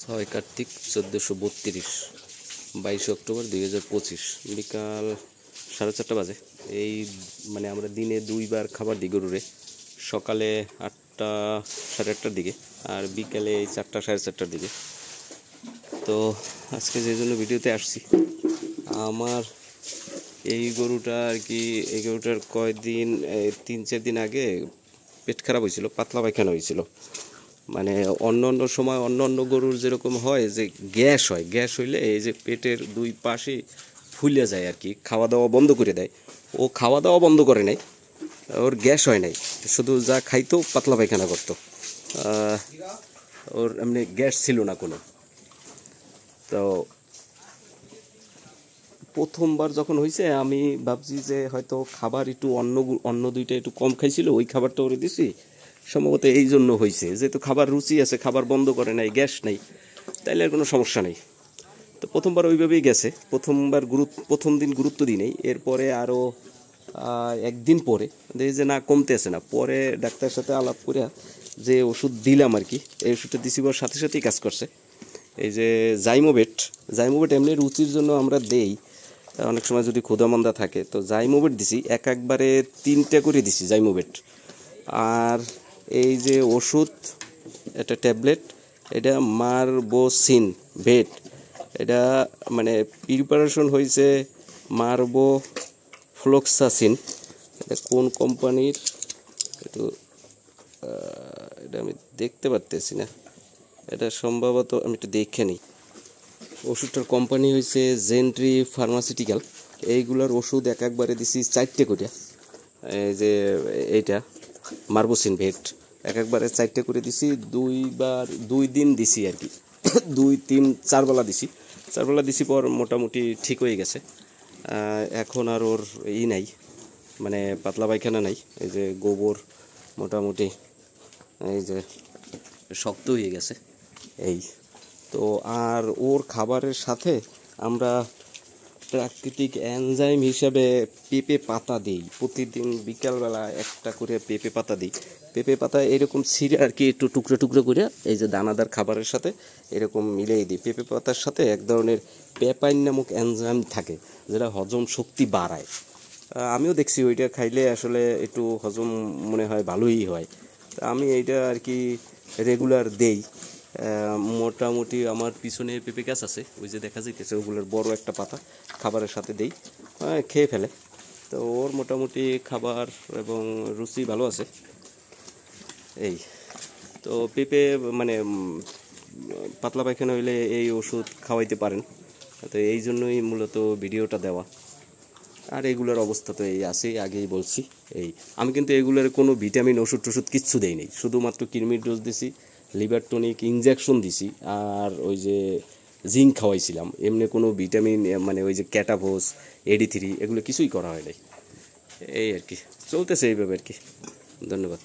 ছয় কার্তিক 1432 22 অক্টোবর 2025 বিকাল 4:30 বাজে। এই মানে আমরা দিনে দুইবার খাবার দিই গরুরে, সকালে 8টা 8:30টার দিকে আর বিকালে 4টা 4:30টার দিকে। তো আজকে যে জন্য ভিডিওতে আসছি, আমার এই গরুটা আর কি, এই গরুটার কয়েকদিন 3-4 দিন আগে পেট খারাপ হয়েছিল, পাতলা পায়খানা হয়েছিল। মানে অন্য সময় অন্য গরুর যেরকম হয় যে গ্যাস হয়, গ্যাস হইলে এই যে পেটের দুই পাশে ফুলে যায় আর কি, খাওয়া দাওয়া বন্ধ করে দেয়। ও খাওয়া দাওয়া বন্ধ করে নাই, ওর গ্যাস হয় নাই, শুধু যা খাইতো পাতলা পায়খানা করতো। ওর এমনি গ্যাস ছিল না কোনো। তো প্রথমবার যখন হয়েছে আমি ভাবছি যে হয়তো খাবার একটু অন্য দুইটা একটু কম খাইছিল, ওই খাবারটা ওরে দিছি, সম্ভবত এই জন্য হয়েছে। যেহেতু খাবার রুচি আছে, খাবার বন্ধ করে নাই, গ্যাস নাই, তাইলে আর কোনো সমস্যা নেই। তো প্রথমবার ওইভাবেই গেছে। প্রথম দিন গুরুত্ব দিই নেই, এরপরে আরও একদিন পরে দেখি যে না, কমতে আসে না। পরে ডাক্তারের সাথে আলাপ করে যে ওষুধ দিলাম আর কি, এই ওষুধটা দিছিবার সাথে সাথেই কাজ করছে। এই যে জাইমোভেট এমনি রুচির জন্য আমরা দেই, অনেক সময় যদি ক্ষুধামন্দা থাকে। তো জাইমোভেট দিছি, একবারে 3টে করে দিছি জাইমোভেট। আর এই যে ওষুধ, এটা ট্যাবলেট, এটা মারবোসিন ভেট, এটা মানে প্রিপারেশন হয়েছে মারবো ফ্লোক্সাসিন। এটা কোন কোম্পানির একটু এটা আমি দেখতে পারতেছি না, এটা সম্ভবত আমি একটু দেখে নিই। ওষুধটার কোম্পানি হয়েছে জেন্ট্রি ফার্মাসিউটিক্যাল। এইগুলোর ওষুধ একবারে দিছি 4টে করে। এই যে এইটা মারবোসিন ভেট একবারে 4টে করে দিছি, 2 দিন দিছি আর কি। 2-3-4 বেলা দিছি, 4 বেলা দিছি পর মোটামুটি ঠিক হয়ে গেছে। এখন আর ওর নাই, মানে পাতলা পায়খানা নাই। এই যে গোবর মোটামুটি এই যে শক্ত হয়ে গেছে এই। তো আর ওর খাবারের সাথে আমরা প্রাকৃতিক এনজাইম হিসাবে পেঁপে পাতা দিই। প্রতিদিন বিকালবেলা একটা করে পেঁপে পাতা দিই। পেঁপে পাতা এরকম ছিঁড়ে আর কি, একটু টুকরো টুকরো করে এই যে দানাদার খাবারের সাথে এরকম মিলিয়ে দিই। পেঁপে পাতার সাথে এক ধরনের পেপাইন নামক এনজাইম থাকে, যেটা হজম শক্তি বাড়ায়। আমিও দেখছি ওইটা খাইলে আসলে একটু হজম মনে হয় ভালোই হয়। তা আমি এইটা আর কি রেগুলার দেই। মোটামুটি আমার পিছনে পেঁপে গাছ আছে, ওই যে দেখা যাইতেছে, ওগুলোর বড় একটা পাতা খাবারের সাথে দেই, খেয়ে ফেলে। তো ওর মোটামুটি খাবার এবং রুচি ভালো আছে এই। তো পেঁপে মানে পাতলা পায়খানা হইলে এই ওষুধ খাওয়াইতে পারেন। তো এই জন্যই মূলত ভিডিওটা দেওয়া। আর এগুলোর অবস্থা তো এই আছে, আগেই বলছি এই। আমি কিন্তু এগুলোর কোনো ভিটামিন ওষুধ টষুধ কিচ্ছু দেই নাই, শুধুমাত্র কৃমির ডোজ দিছি, লিভার টনিক ইনজেকশন দিছি, আর ওই যে জিঙ্ক খাওয়াইছিলাম। এমনি কোনো ভিটামিন মানে ওই যে ক্যাটাভোস AD3 এগুলো কিছুই করা হয় নাই এই আর কি। চলতেছে এইভাবে আর কি। ধন্যবাদ।